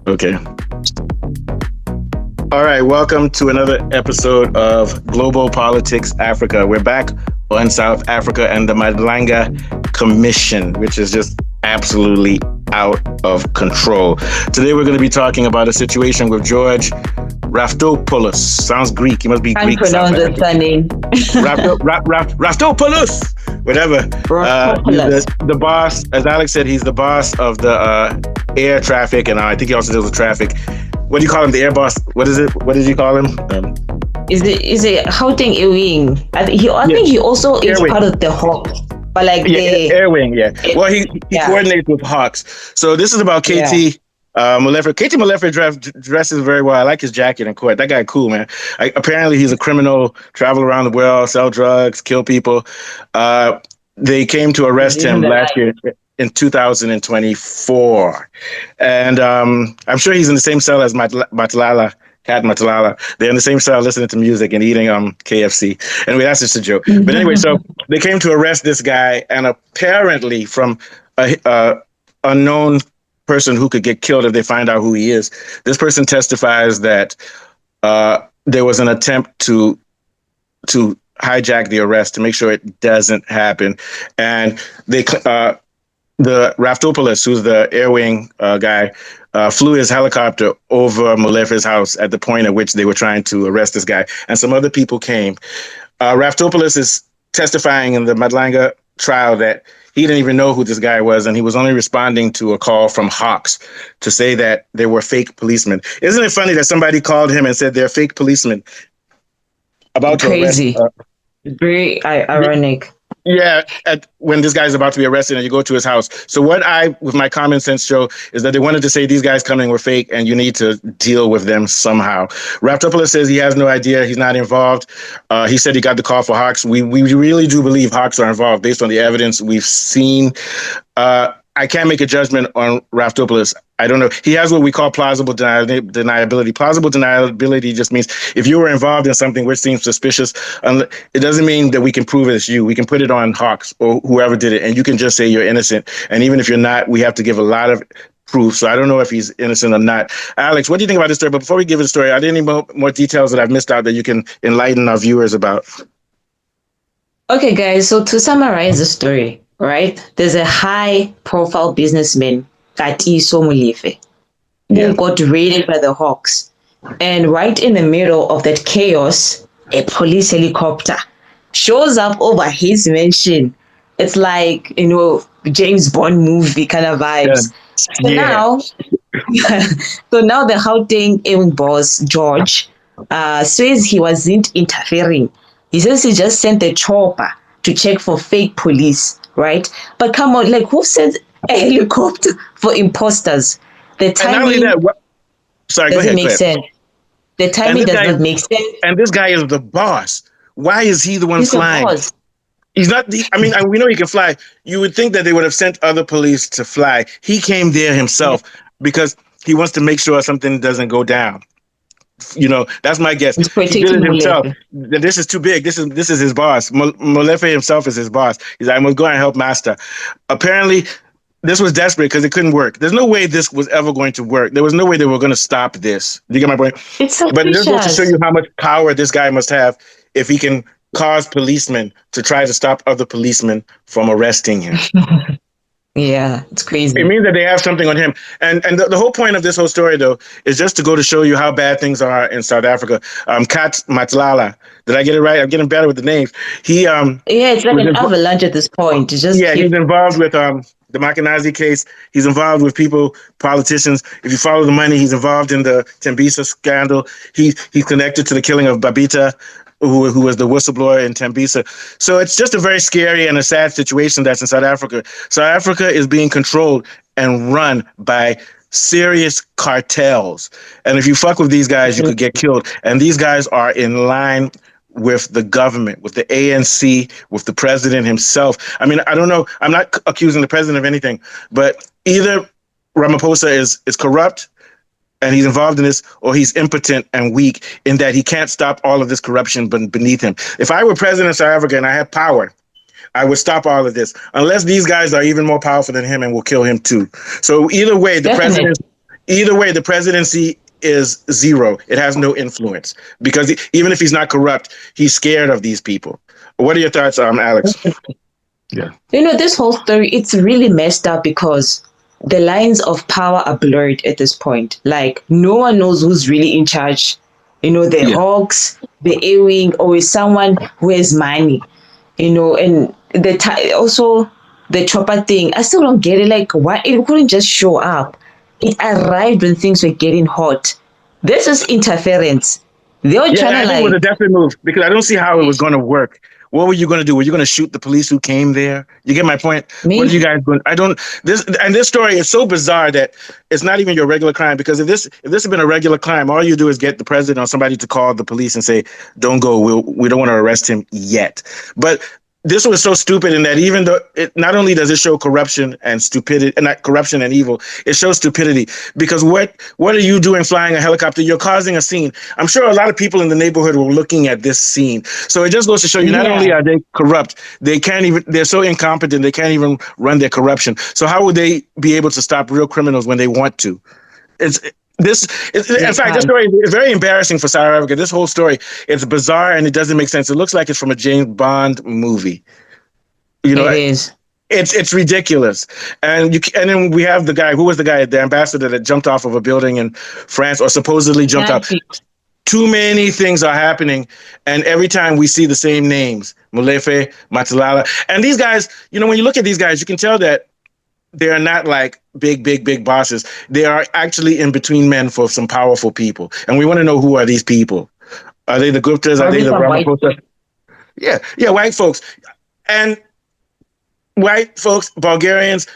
Okay. All right, welcome to another episode of Global Politics Africa. We're back on South Africa and the Madlanga Commission, which is just absolutely out of control. Today we're going to be talking about a situation with George Raftopoulos. Sounds Greek. He must be Greek. Can't pronounce the surname. Raftopoulos. Whatever. He's the boss. As Alex said, he's the boss of the air traffic, and I think he also deals with traffic. What do you call him? The air boss? What is it? What did you call him? Is it Gauteng Airwing? I think he also is part of the Hawks. But like the Airwing, yeah. Well, he coordinates with Hawks. So this is about KT Molefe. KT Molefe dresses very well. I like his jacket and coat. That guy cool, man. Apparently he's a criminal, travel around the world, sell drugs, kill people. They came to arrest him last year in 2024. And I'm sure he's in the same cell as Madlanga. Cat Madlanga. They're in the same cell listening to music and eating KFC. Anyway, that's just a joke. But anyway, so they came to arrest this guy, and apparently from a unknown person who could get killed if they find out who he is. This person testifies that there was an attempt to hijack the arrest to make sure it doesn't happen. And they the Raftopoulos, who's the air wing guy, flew his helicopter over Molefe's house at the point at which they were trying to arrest this guy. And some other people came. Raftopoulos is testifying in the Madlanga trial that he didn't even know who this guy was, and he was only responding to a call from Hawks to say that they were fake policemen. Isn't it funny that somebody called him and said they're fake policemen about to arrest? Crazy. Very ironic. Yeah, when this guy's about to be arrested and you go to his house. So what I, with my common sense, show is that they wanted to say these guys coming were fake and you need to deal with them somehow. Raftopoulos says he has no idea. He's not involved. He said he got the call for Hawks. We really do believe Hawks are involved based on the evidence we've seen. I can't make a judgment on Raftopoulos. I don't know. He has what we call plausible deniability. Plausible deniability just means if you were involved in something which seems suspicious, it doesn't mean that we can prove it's you. We can put it on Hawks or whoever did it, and you can just say you're innocent. And even if you're not, we have to give a lot of proof. So I don't know if he's innocent or not. Alex, what do you think about this story? But before we give the story, are there any more details that I've missed out that you can enlighten our viewers about? Okay, guys. So to summarize the story, right? There's a high-profile businessman, Katiso Molefe, who got raided by the Hawks. And right in the middle of that chaos, a police helicopter shows up over his mansion. It's like, James Bond movie kind of vibes. Yeah. So now the Gauteng Airwing boss, George, says he wasn't interfering. He says he just sent a chopper to check for fake police. Right? But come on, like, who sends a helicopter for imposters? The timing doesn't make sense. The timing does not make sense. And this guy is the boss. Why is he the one flying? He's not. We know he can fly. You would think that they would have sent other police to fly. He came there himself because he wants to make sure something doesn't go down. That's my guess. He did it himself. This is too big. This is his boss. Molefe himself is his boss. He's like, I'm going to go and help master. Apparently, this was desperate because it couldn't work. There's no way this was ever going to work. There was no way they were going to stop this. Do you get my point? It's so But this goes to show you how much power this guy must have if he can cause policemen to try to stop other policemen from arresting him. Yeah, it's crazy. It means that they have something on him. And the whole point of this whole story, though, is just to go to show you how bad things are in South Africa. Kat Madlanga, did I get it right? I'm getting better with the names. It's like an avalanche at this point. He's involved with the Makanazi case. He's involved with politicians. If you follow the money, he's involved in the Tembisa scandal. He's connected to the killing of Babita, who was the whistleblower in Tembisa. So it's just a very scary and a sad situation that's in South Africa. South Africa is being controlled and run by serious cartels. And if you fuck with these guys, you could get killed. And these guys are in line with the government, with the ANC, with the president himself. I don't know. I'm not accusing the president of anything, but either Ramaphosa is corrupt and he's involved in this, or he's impotent and weak in that he can't stop all of this corruption beneath him. If I were president of South Africa and I had power, I would stop all of this, unless these guys are even more powerful than him and will kill him too. So either way, the president either way, the presidency is zero. It has no influence because even if he's not corrupt, he's scared of these people. What are your thoughts, Alex? Yeah. This whole story, it's really messed up because the lines of power are blurred at this point. Like, no one knows who's really in charge. The Hawks, the A-Wing, or is someone who has money. And also the chopper thing. I still don't get it. Like, why it couldn't just show up? It arrived when things were getting hot. This is interference. They were trying to I think it was a definite move because I don't see how it was going to work. What were you going to do? Were you going to shoot the police who came there? You get my point? Maybe. What are you guys going? This story is so bizarre that it's not even your regular crime, because if this had been a regular crime, all you do is get the president or somebody to call the police and say, "Don't go. We don't want to arrest him yet." But this was so stupid in that even though not only does it show corruption and stupidity, not corruption and evil, it shows stupidity. Because what are you doing flying a helicopter? You're causing a scene. I'm sure a lot of people in the neighborhood were looking at this scene. So it just goes to show you, not only are they corrupt, they're so incompetent, they can't even run their corruption. So how would they be able to stop real criminals when they want to? In fact, this story is very embarrassing for South Africa. This whole story, it's bizarre and it doesn't make sense. It looks like it's from a James Bond movie. It is. It's ridiculous. And then we have the guy, who was the ambassador that jumped off of a building in France, or supposedly jumped out. Too many things are happening, and every time we see the same names, Molefe, Madlanga. And these guys, when you look at these guys, you can tell that they are not like big bosses. They are actually in between men for some powerful people. And we want to know, who are these people? Are they the Guptas? Are they the Ramaphosa? Yeah, white folks. And white folks, Bulgarians,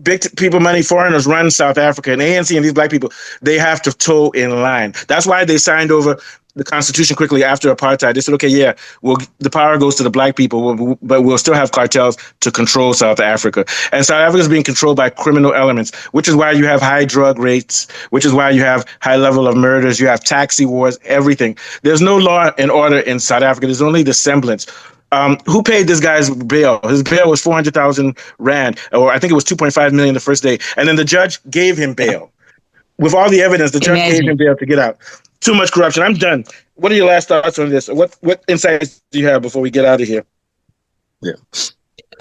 big people, money, foreigners run South Africa, and ANC and these black people, they have to toe in line. That's why they signed over the Constitution quickly after apartheid. They said, okay, the power goes to the black people, but we'll still have cartels to control South Africa. And South Africa is being controlled by criminal elements, which is why you have high drug rates, which is why you have high level of murders, you have taxi wars, everything. There's no law and order in South Africa. There's only the semblance. Who paid this guy's bail? His bail was 400,000 Rand, or I think it was 2.5 million the first day. And then the judge gave him bail. With all the evidence, the judge gave him bail to get out. Too much corruption. I'm done. What are your last thoughts on this? What insights do you have before we get out of here? Yeah.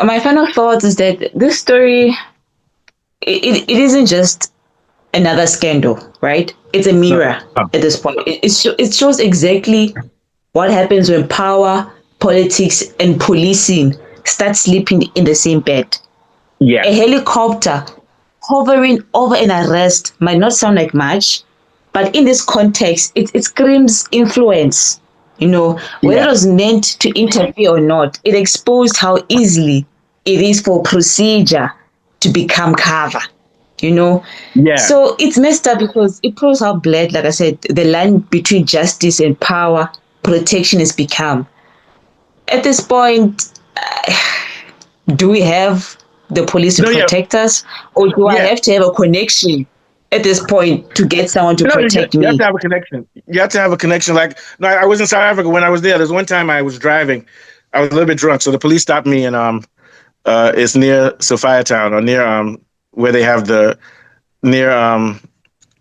My final thoughts is that this story, it isn't just another scandal, right? It's a mirror at this point. It shows exactly what happens when power, politics, and policing start sleeping in the same bed. Yeah. A helicopter hovering over an arrest might not sound like much, but in this context, it screams influence. Whether it was meant to interfere or not, it exposed how easily it is for procedure to become cover. So it's messed up because it proves how blurred, like I said, the line between justice and power protection has become. At this point, do we have the police to protect us, or do I have to have a connection at this point to get someone to protect me? You have to have a connection. You have to have a connection. I was in South Africa when I was there. There's one time I was driving. I was a little bit drunk, so the police stopped me, and it's near Sophia Town, or near where they have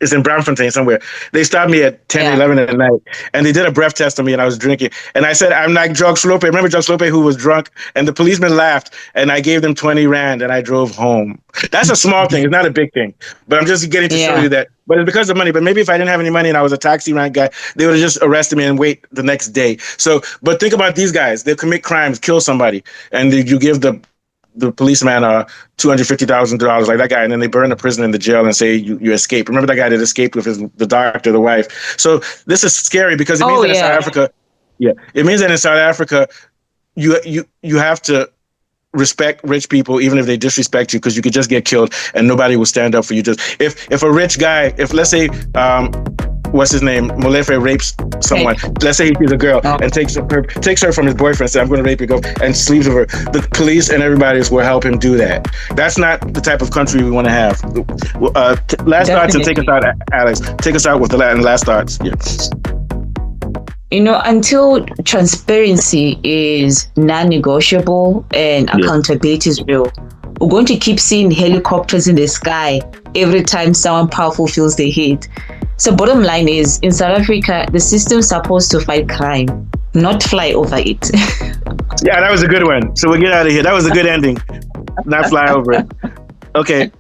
it's in Braamfontein somewhere. They stopped me at 10, 11 at night, and they did a breath test on me, and I was drinking. And I said, I'm like Jog Slope. Remember Jog Slope, who was drunk? And the policeman laughed, and I gave them 20 Rand, and I drove home. That's a small thing. It's not a big thing. But I'm just getting to show you that. But it's because of money. But maybe if I didn't have any money and I was a taxi rank guy, they would have just arrested me and wait the next day. So, but think about these guys. They commit crimes, kill somebody, and you give the policeman $250,000 like that guy, and then they burn the prison in the jail and say you escape. Remember that guy that escaped with the doctor, the wife. So this is scary because it means that in South Africa, it means that in South Africa, you have to respect rich people even if they disrespect you, because you could just get killed and nobody will stand up for you. Just if a rich guy, if let's say what's his name, Molefe rapes someone. Let's say he's a girl and takes her from his boyfriend, says, I'm going to rape your girl, and sleeps with her. The police and everybody will help him do that. That's not the type of country we want to have. Last thoughts, and take us out, Alex. Take us out with the last thoughts. Until transparency is non-negotiable and accountability is real, we're going to keep seeing helicopters in the sky every time someone powerful feels the heat. So bottom line is, in South Africa, the system's supposed to fight crime, not fly over it. Yeah, that was a good one. So we'll get out of here. That was a good ending. Not fly over it. Okay.